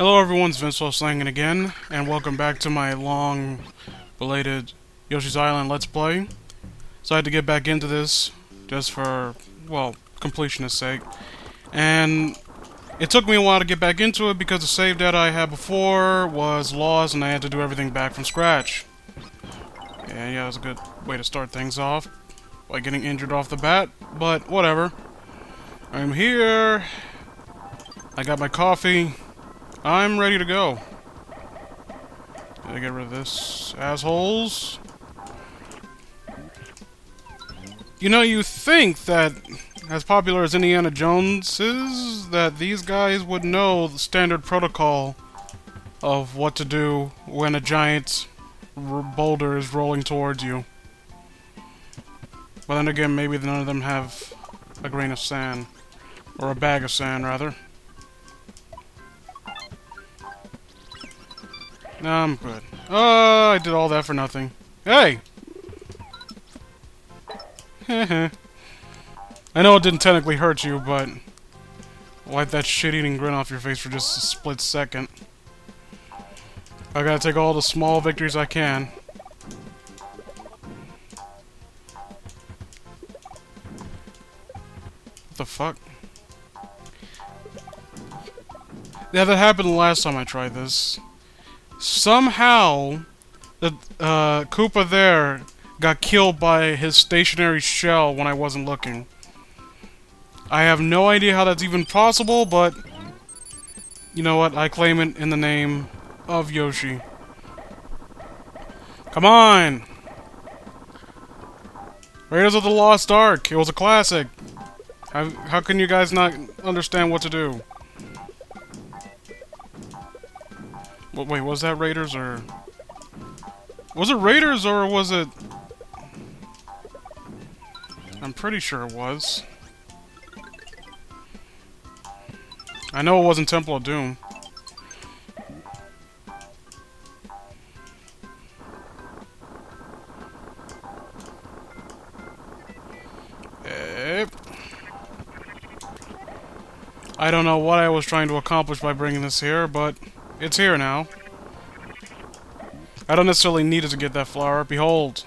Hello everyone, it's Vince Slangin again, and welcome back to my long-belated Yoshi's Island Let's Play. So I had to get back into this, just for, well, completionist's sake. And it took me a while to get back into it because the save data I had before was lost and I had to do everything back from scratch. And yeah, it was a good way to start things off, by getting injured off the bat, but whatever. I'm here, I got my coffee. I'm ready to go. Gotta get rid of this, assholes. You know, you think that, as popular as Indiana Jones is, that these guys would know the standard protocol of what to do when a giant boulder is rolling towards you. But then again, maybe none of them have a grain of sand. Or a bag of sand, rather. No, I'm good. Oh, I did all that for nothing. Hey! I know it didn't technically hurt you, but wipe that shit-eating grin off your face for just a split second. I gotta take all the small victories I can. What the fuck? Yeah, that happened the last time I tried this. Somehow, the Koopa there got killed by his stationary shell when I wasn't looking. I have no idea how that's even possible, but you know what? I claim it in the name of Yoshi. Come on! Raiders of the Lost Ark. It was a classic. How can you guys not understand what to do? Wait, was that Raiders or... Was it Raiders or was it... I'm pretty sure it was. I know it wasn't Temple of Doom. I don't know what I was trying to accomplish by bringing this here, but it's here now. I don't necessarily need it to get that flower. Behold.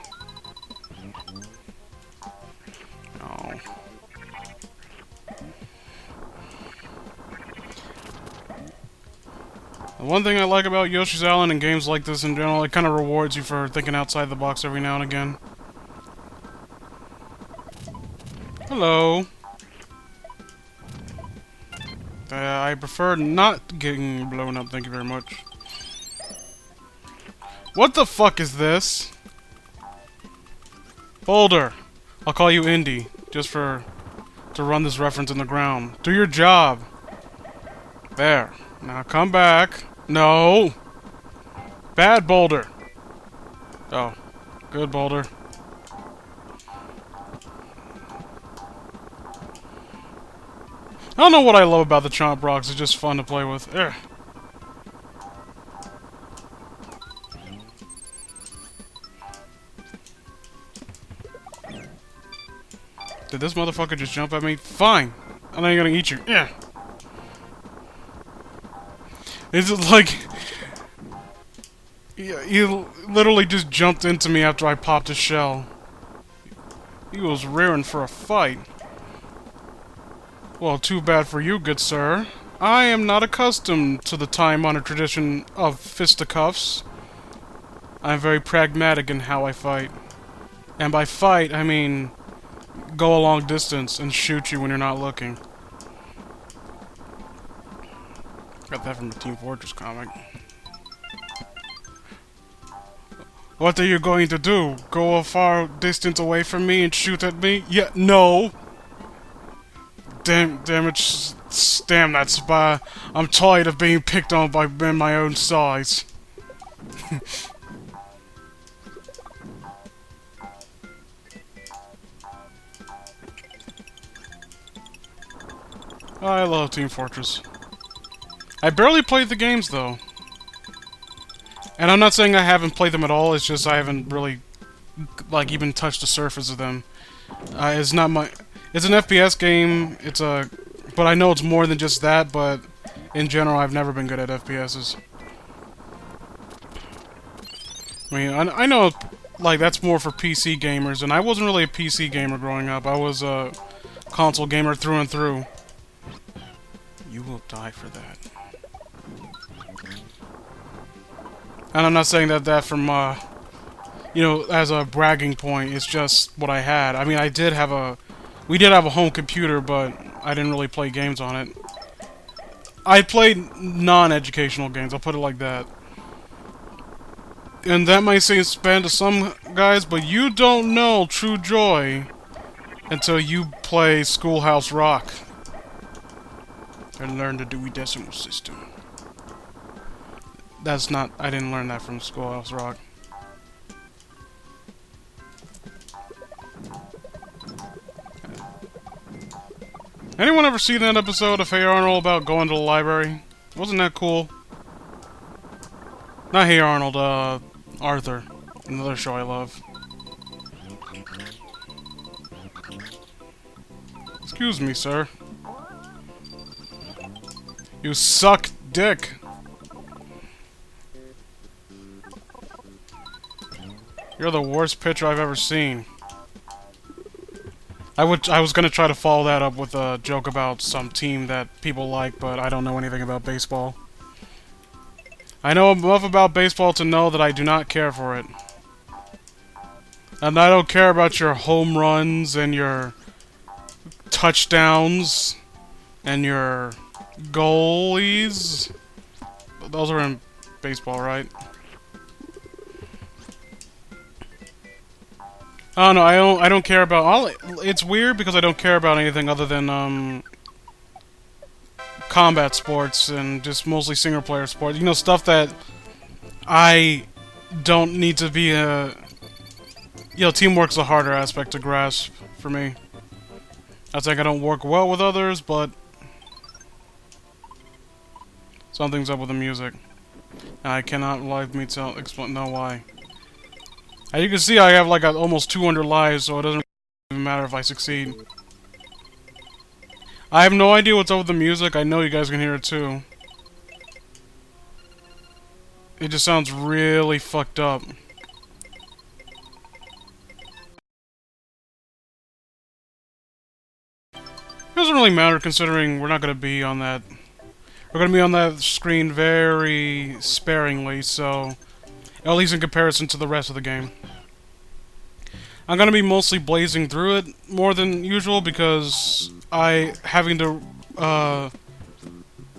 Oh. The one thing I like about Yoshi's Island and games like this in general, it kind of rewards you for thinking outside the box every now and again. Hello. I prefer not getting blown up, thank you very much. What the fuck is this? Boulder. I'll call you Indy, just to run this reference in the ground. Do your job. There. Now come back. No! Bad Boulder. Oh. Good Boulder. I don't know what I love about the Chomp Rocks, it's just fun to play with. Ugh. Did this motherfucker just jump at me? Fine! I'm not gonna eat you. Yeah. It's like... He literally just jumped into me after I popped his shell. He was rearing for a fight. Well, too bad for you, good sir. I am not accustomed to the time-honored tradition of fisticuffs. I'm very pragmatic in how I fight. And by fight, I mean go a long distance and shoot you when you're not looking. Got that from the Team Fortress comic. What are you going to do? Go a far distance away from me and shoot at me? Yeah, no! Damn it, damn that spy. I'm tired of being picked on by men my own size. I love Team Fortress. I barely played the games, though. And I'm not saying I haven't played them at all, it's just I haven't really, like, even touched the surface of them. It's not my... It's an FPS game, but I know it's more than just that, but in general, I've never been good at FPSs. I mean, I know, like, that's more for PC gamers, and I wasn't really a PC gamer growing up. I was a console gamer through and through. You will die for that. And I'm not saying that from, you know, as a bragging point. It's just what I had. I mean, we did have a home computer, but I didn't really play games on it. I played non-educational games, I'll put it like that. And that might seem spam to some guys, but you don't know true joy until you play Schoolhouse Rock and learn the Dewey Decimal System. That's not... I didn't learn that from Schoolhouse Rock. Anyone ever seen that episode of Hey Arnold about going to the library? Wasn't that cool? Not Hey Arnold, Arthur. Another show I love. Excuse me, sir. You suck dick. You're the worst pitcher I've ever seen. I was gonna try to follow that up with a joke about some team that people like, but I don't know anything about baseball. I know enough about baseball to know that I do not care for it. And I don't care about your home runs and your touchdowns and your goalies. Those are in baseball, right? Oh no, I don't care about it's weird because I don't care about anything other than combat sports and just mostly single player sports. You know, stuff that I don't need to be a... You know, teamwork's a harder aspect to grasp for me. I think I don't work well with others, but something's up with the music. And I cannot know why. As you can see, I have like almost 200 lives, so it doesn't even matter if I succeed. I have no idea what's up with the music. I know you guys can hear it too. It just sounds really fucked up. It doesn't really matter considering we're not going to be on that. We're going to be on that screen very sparingly, so... At least in comparison to the rest of the game. I'm gonna be mostly blazing through it more than usual because having to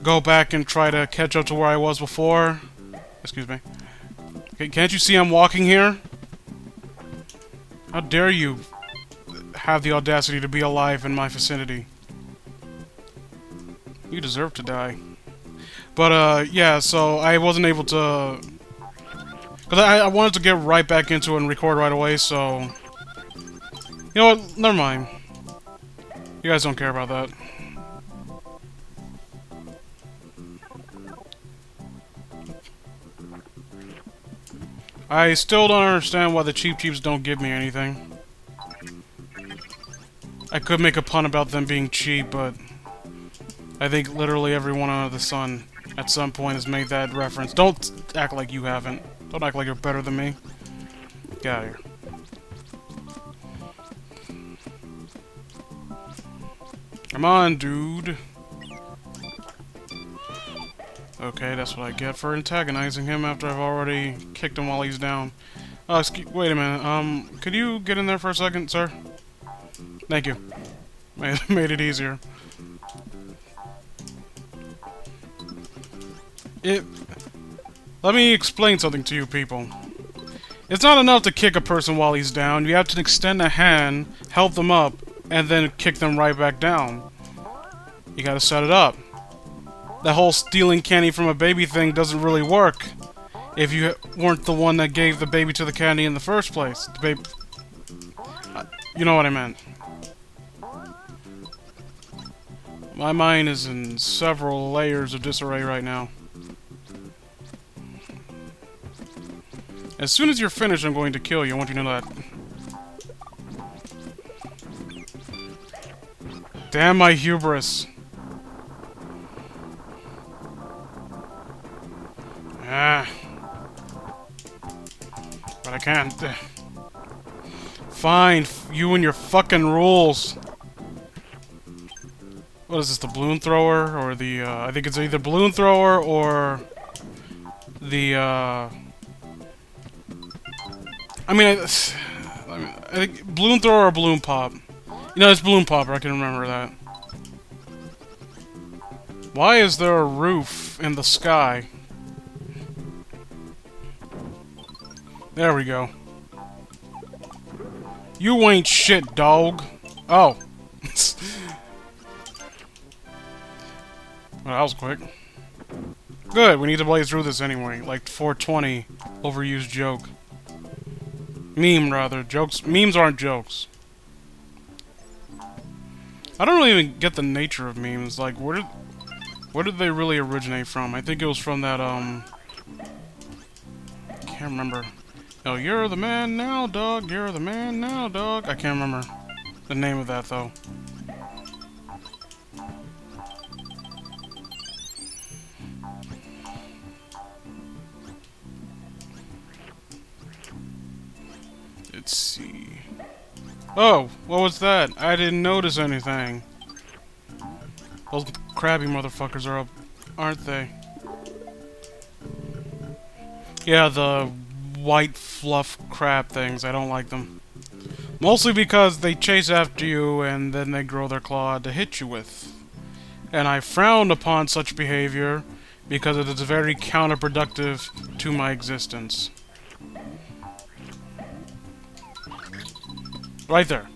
go back and try to catch up to where I was before. Excuse me. Okay, can't you see I'm walking here? How dare you have the audacity to be alive in my vicinity? You deserve to die. But yeah, so I wasn't able to... Because I wanted to get right back into it and record right away, so... You know what? Never mind. You guys don't care about that. I still don't understand why the Cheep Cheeps don't give me anything. I could make a pun about them being cheap, but... I think literally everyone under the sun at some point has made that reference. Don't act like you haven't. Don't act like you're better than me. Get out of here. Come on, dude. Okay, that's what I get for antagonizing him after I've already kicked him while he's down. Wait a minute. Could you get in there for a second, sir? Thank you. Made it easier. Let me explain something to you people. It's not enough to kick a person while he's down. You have to extend a hand, help them up, and then kick them right back down. You gotta set it up. That whole stealing candy from a baby thing doesn't really work if you weren't the one that gave the baby to the candy in the first place. The baby... you know what I meant. My mind is in several layers of disarray right now. As soon as you're finished, I'm going to kill you. I want you to know that. Damn my hubris. Ah. But I can't. Fine, you and your fucking rules. What is this, the balloon thrower? Or the, I think it's either balloon thrower or the, I mean, I think balloon thrower or balloon pop. You know, it's balloon popper, I can remember that. Why is there a roof in the sky? There we go. You ain't shit, dog. Oh. Well, that was quick. Good, we need to blaze through this anyway. Like 420 overused joke. Meme, rather. Jokes. Memes aren't jokes. I don't really even get the nature of memes. Like, where did they really originate from? I think it was from that, I can't remember. Oh, you're the man now, dog. You're the man now, dog. I can't remember the name of that, though. Let's see. Oh, what was that? I didn't notice anything. Those crabby motherfuckers are up, aren't they? Yeah, the white fluff crab things. I don't like them. Mostly because they chase after you and then they grow their claw to hit you with. And I frown upon such behavior because it is very counterproductive to my existence. Right there.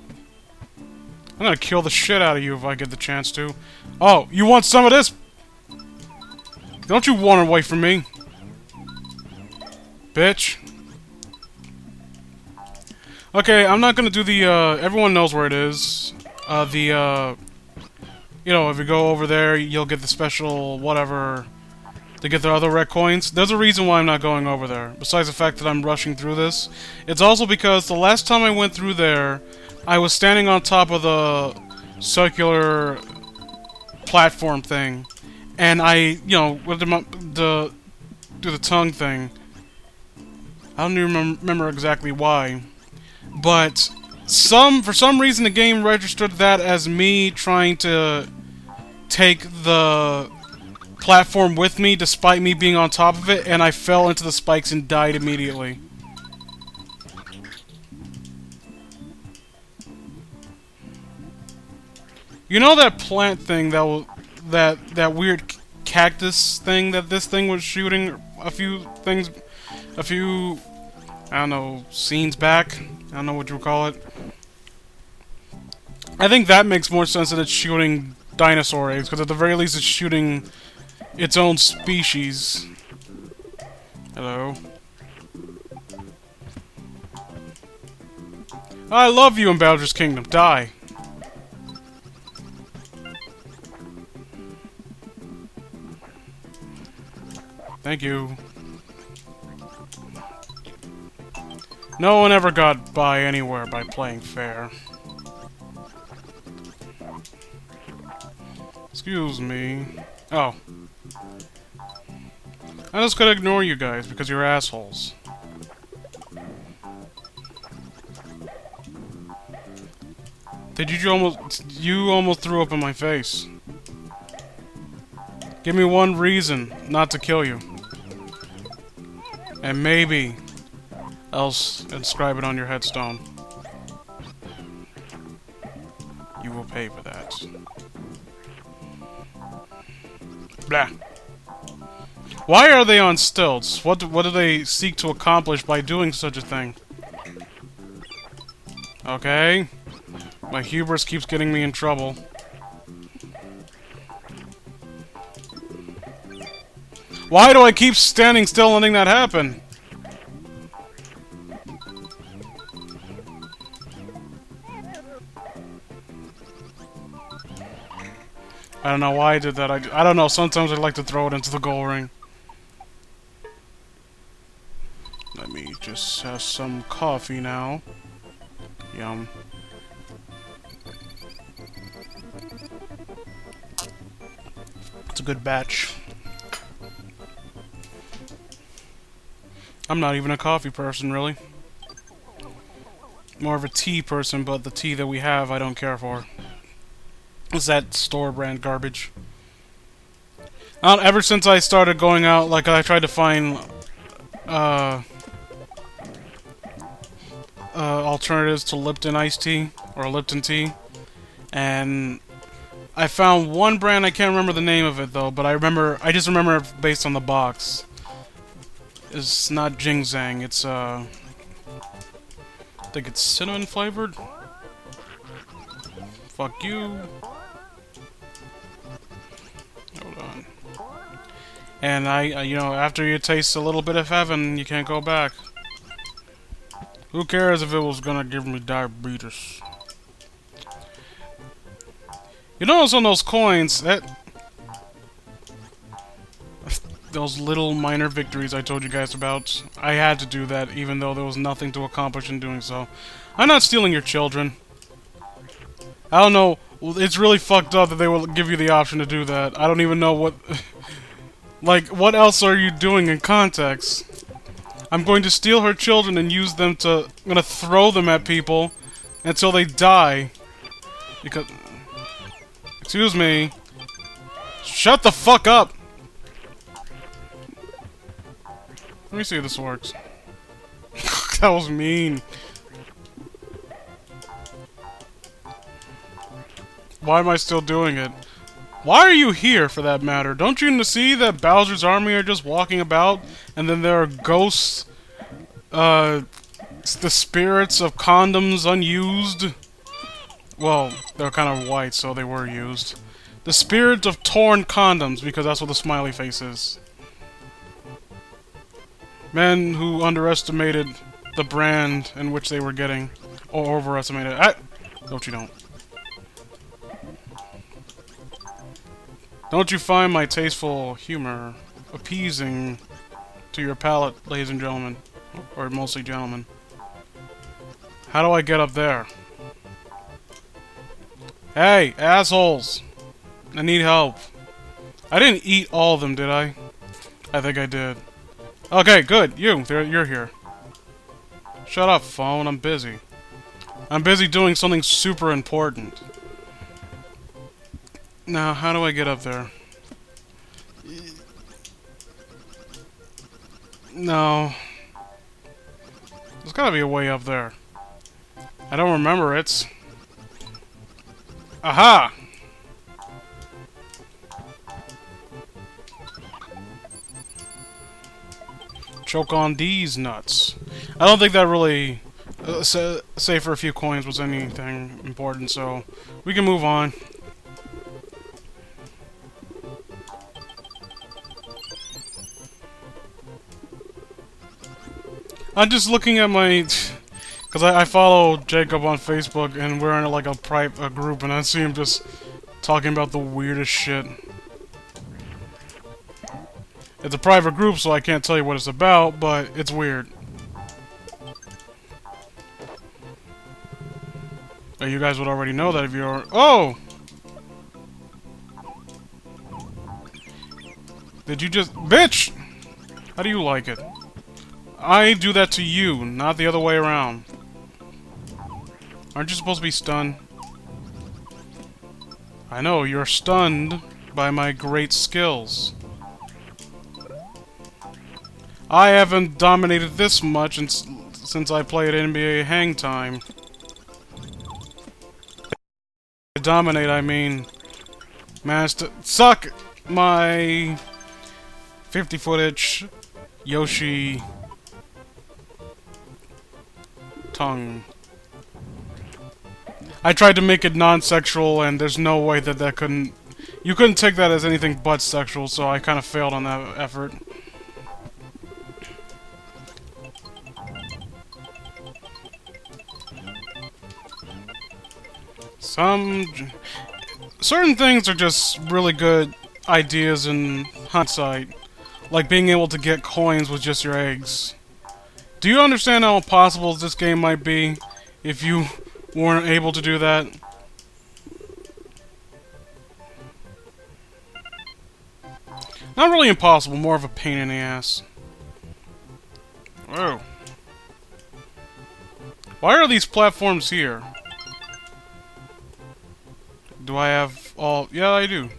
I'm gonna kill the shit out of you if I get the chance to. Oh, you want some of this? Don't you run away from me, bitch. Okay, I'm not gonna do the, everyone knows where it is. You know, if you go over there, you'll get the special whatever to get the other red coins. There's a reason why I'm not going over there, besides the fact that I'm rushing through this. It's also because the last time I went through there, I was standing on top of the circular platform thing, and I, you know, with do the tongue thing. I don't even remember exactly why, but for some reason the game registered that as me trying to take the platform with me despite me being on top of it, and I fell into the spikes and died immediately. You know that plant thing that weird cactus thing that this thing was shooting a few, I don't know, scenes back? I don't know what you would call it. I think that makes more sense than it's shooting dinosaur eggs, because at the very least it's shooting its own species. Hello. I love you in Bowser's Kingdom. Die. Thank you. No one ever got by anywhere by playing fair. Excuse me. Oh. I'm just gonna ignore you guys because you're assholes. Did you almost threw up in my face. Give me one reason not to kill you. And maybe else inscribe it on your headstone. You will pay for that. Blah. Why are they on stilts? What do they seek to accomplish by doing such a thing? Okay. My hubris keeps getting me in trouble. Why do I keep standing still letting that happen? I don't know why I did that. I don't know. Sometimes I like to throw it into the goal ring. Let me just have some coffee now. Yum. It's a good batch. I'm not even a coffee person, really. More of a tea person, but the tea that we have, I don't care for. It's that store brand garbage. Ever since I started going out, like, I tried to find, alternatives to Lipton iced tea, or Lipton tea, and I found one brand, I can't remember the name of it, though, but I just remember it based on the box. It's not ginseng, it's, I think it's cinnamon flavored? Fuck you. Hold on. And you know, after you taste a little bit of heaven, you can't go back. Who cares if it was gonna give me diabetes? You notice on those coins, those little minor victories I told you guys about, I had to do that even though there was nothing to accomplish in doing so. I'm not stealing your children. I don't know, it's really fucked up that they will give you the option to do that. I don't even know what... like, what else are you doing in context? I'm going to steal her children and use them to... I'm gonna throw them at people until they die. Because... Excuse me. Shut the fuck up! Let me see if this works. That was mean. Why am I still doing it? Why are you here, for that matter? Don't you see that Bowser's army are just walking about, and then there are ghosts, the spirits of condoms unused? Well, they're kind of white, so they were used. The spirit of torn condoms, because that's what the smiley face is. Men who underestimated the brand in which they were getting, or overestimated. Don't you don't. Don't you find my tasteful humor appeasing to your palate, ladies and gentlemen? Or mostly gentlemen. How do I get up there? Hey, assholes! I need help. I didn't eat all of them, did I? I think I did. Okay, good. You're here. Shut up, phone. I'm busy. I'm busy doing something super important. Now, how do I get up there? No. There's gotta be a way up there. I don't remember it. Aha! Choke on these nuts. I don't think that really, say for a few coins, was anything important, so we can move on. I'm just looking at my... Because I follow Jacob on Facebook, and we're in like a group, and I see him just talking about the weirdest shit. It's a private group, so I can't tell you what it's about, but it's weird. You guys would already know that if you're... Oh! Did you just... Bitch! How do you like it? I do that to you, not the other way around. Aren't you supposed to be stunned? I know, you're stunned by my great skills. I haven't dominated this much since I played NBA Hang Time. Dominate, I mean, managed to suck my 50-footage Yoshi tongue. I tried to make it non-sexual, and there's no way that couldn't... You couldn't take that as anything but sexual, so I kind of failed on that effort. Certain things are just really good ideas in hindsight. Like being able to get coins with just your eggs. Do you understand how impossible this game might be if you weren't able to do that? Not really impossible, more of a pain in the ass. Oh. Why are these platforms here? Do I have all... Yeah, I do.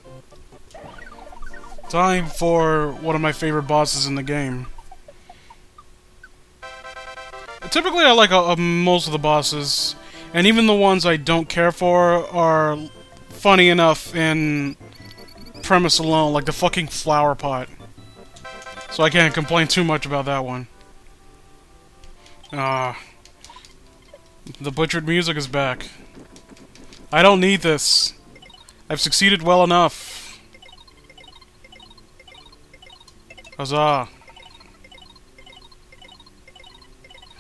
Time for one of my favorite bosses in the game. Typically, I like most of the bosses, and even the ones I don't care for are funny enough in premise alone, like the fucking flower pot. So I can't complain too much about that one. The butchered music is back. I don't need this. I've succeeded well enough. Huzzah.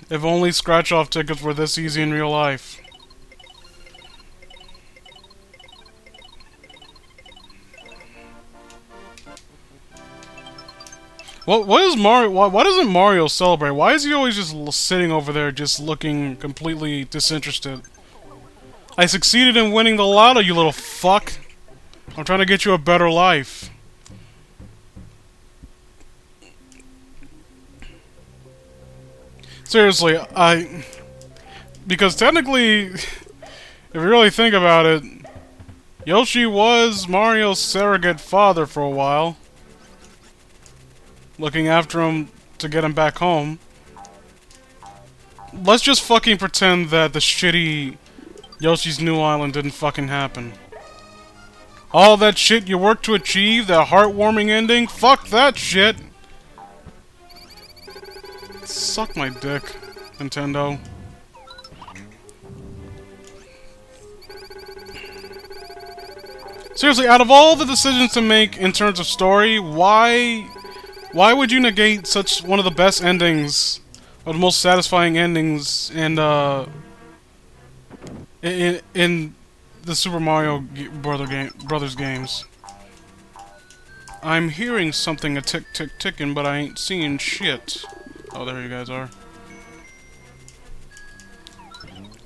If only scratch-off tickets were this easy in real life. What is Mario? Why doesn't Mario celebrate? Why is he always just sitting over there, just looking completely disinterested? I succeeded in winning the lotto, you little fuck. I'm trying to get you a better life. Seriously, because technically, if you really think about it, Yoshi was Mario's surrogate father for a while. Looking after him to get him back home. Let's just fucking pretend that the shitty Yoshi's New Island didn't fucking happen. All that shit you worked to achieve, that heartwarming ending, fuck that shit! Suck my dick, Nintendo. Seriously, out of all the decisions to make in terms of story, why would you negate such one of the best endings, or the most satisfying endings in the Super Mario Brothers games? I'm hearing something a tick tick ticking, but I ain't seeing shit. Oh, there you guys are.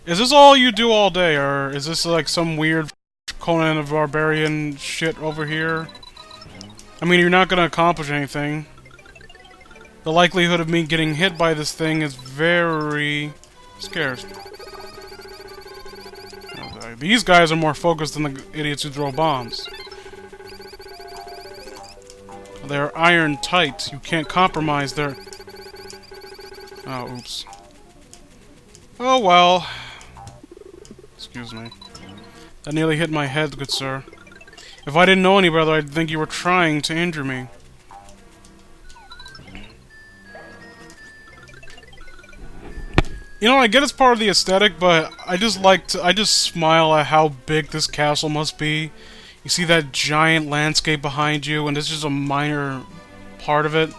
Is this all you do all day, or is this like some weird Conan the Barbarian shit over here? I mean, you're not gonna accomplish anything. The likelihood of me getting hit by this thing is very scarce. These guys are more focused than the idiots who throw bombs. They're iron tight. You can't compromise their... Oh, oops. Oh, well. Excuse me. That nearly hit my head, good sir. If I didn't know any better, I'd think you were trying to injure me. You know, I get it's part of the aesthetic, but I just smile at how big this castle must be. You see that giant landscape behind you, and this is just a minor part of it.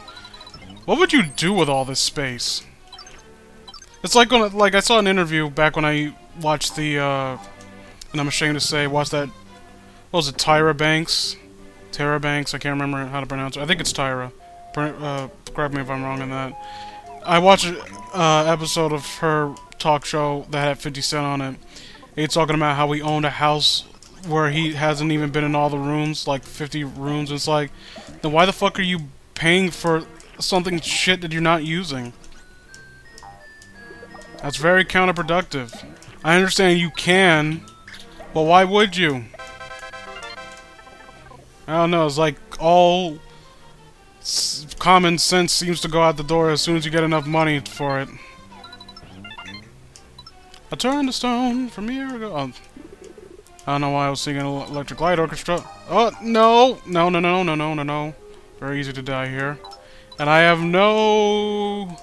What would you do with all this space? It's like when, like, I saw an interview back when I watched the, and I'm ashamed to say, watched that, what was it, Tyra Banks? Tara Banks, I can't remember how to pronounce it. I think it's Tyra. Correct me if I'm wrong on that. I watched an episode of her talk show that had 50 Cent on it. He's talking about how he owned a house where he hasn't even been in all the rooms, like 50 rooms. And it's like, then why the fuck are you paying for something shit that you're not using? That's very counterproductive. I understand you can, but why would you? I don't know, it's like all common sense seems to go out the door as soon as you get enough money for it. I turned to stone from year ago. Oh, I don't know why I was singing Electric Light Orchestra. Oh, no! No, no, no, no, no, no, no. Very easy to die here. And I have no...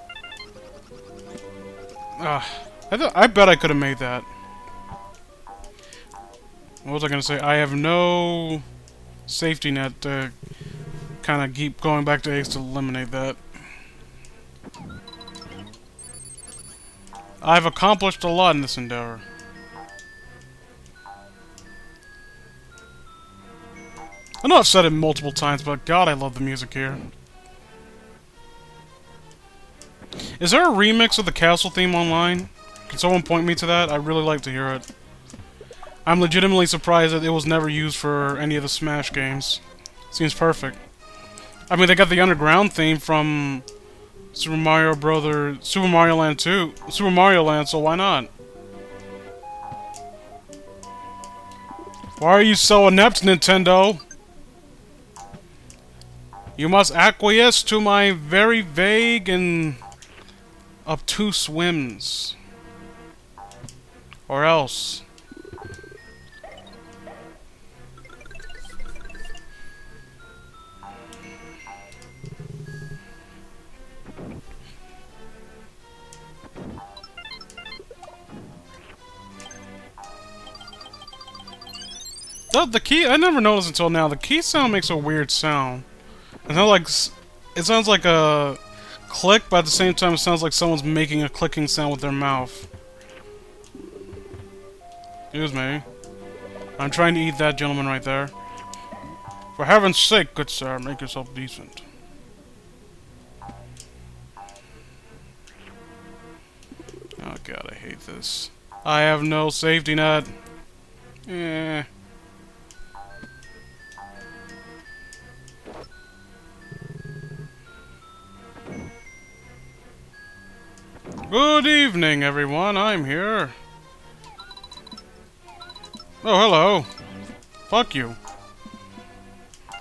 I bet I could have made that. What was I gonna say? I have no safety net to kind of keep going back to Ace to eliminate that. I've accomplished a lot in this endeavor. I know I've said it multiple times, but God, I love the music here. Is there a remix of the castle theme online? Can someone point me to that? I'd really like to hear it. I'm legitimately surprised that it was never used for any of the Smash games. Seems perfect. I mean, they got the underground theme from Super Mario Land 2, Super Mario Land, so why not? Why are you so inept, Nintendo? You must acquiesce to my very vague and obtuse whims. Or else. The key, I never noticed until now, the key sound makes a weird sound. It sounds like a click, but at the same time it sounds like someone's making a clicking sound with their mouth. Excuse me. I'm trying to eat that gentleman right there. For heaven's sake, good sir, make yourself decent. Oh god, I hate this. I have no safety net. Eh. Good evening, everyone. I'm here. Oh, hello. Fuck you.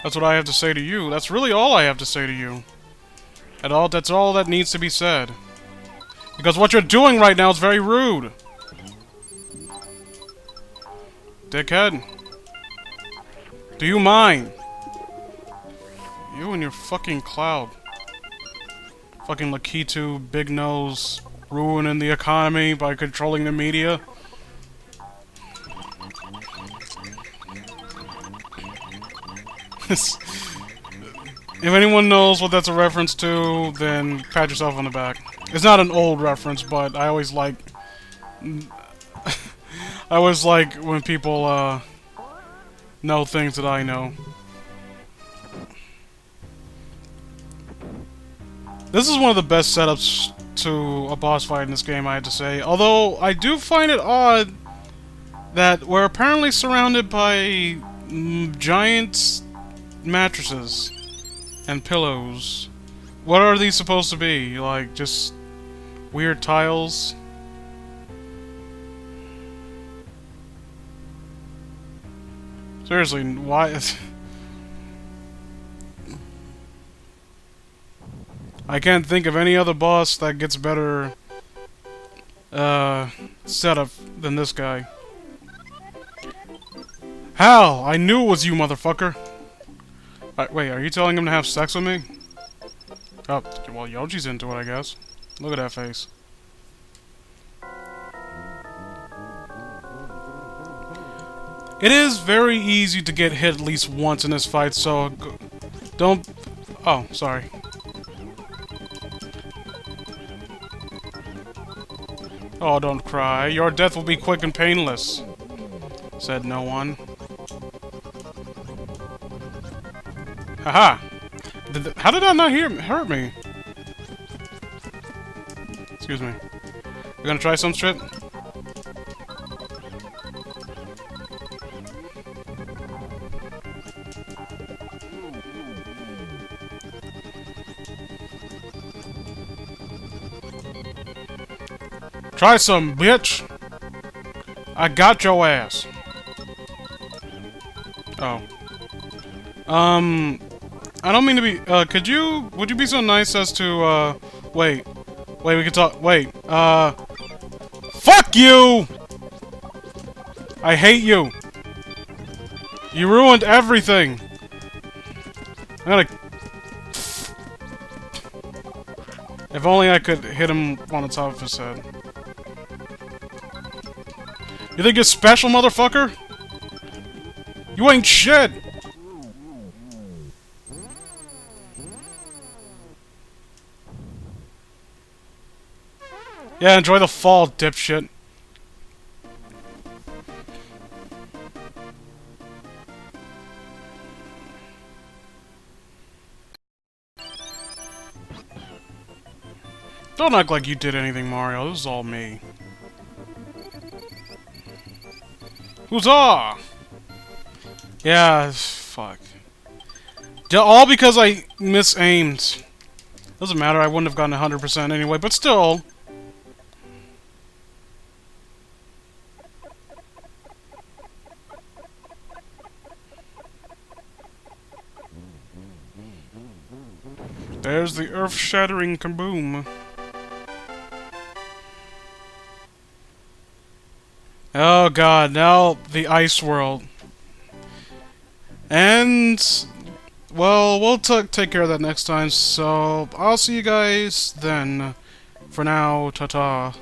That's what I have to say to you. That's really all I have to say to you. That's all that needs to be said. Because what you're doing right now is very rude. Dickhead. Do you mind? You and your fucking cloud. Fucking Lakitu, big nose, ruining the economy by controlling the media. If anyone knows what that's a reference to, then pat yourself on the back. It's not an old reference, but I always like... I always like when people, know things that I know. This is one of the best setups to a boss fight in this game, I have to say. Although, I do find it odd that we're apparently surrounded by giant mattresses and pillows. What are these supposed to be? Like, just weird tiles? Seriously, why? I can't think of any other boss that gets better setup than this guy. Hal! I knew it was you, motherfucker! Wait, are you telling him to have sex with me? Oh, well, Yoshi's into it, I guess. Look at that face. It is very easy to get hit at least once in this fight, so... Don't... Oh, sorry. Oh, don't cry. Your death will be quick and painless, said no one. Haha! How did that not hurt me? Excuse me. You gonna try some shit? Try some, bitch! I got your ass. Oh. I don't mean to be, would you be so nice as to, wait, we can talk, fuck you! I hate you! You ruined everything! I'm gonna... If only I could hit him on the top of his head. You think you're special, motherfucker? You ain't shit! Yeah, enjoy the fall, dipshit. Don't act like you did anything, Mario. This is all me. Huzzah! Yeah, fuck. All because I misaimed. Doesn't matter, I wouldn't have gotten 100% anyway, but still. There's the earth-shattering kaboom. Oh god, now the ice world. And, well, we'll take care of that next time, so I'll see you guys then. For now, ta-ta.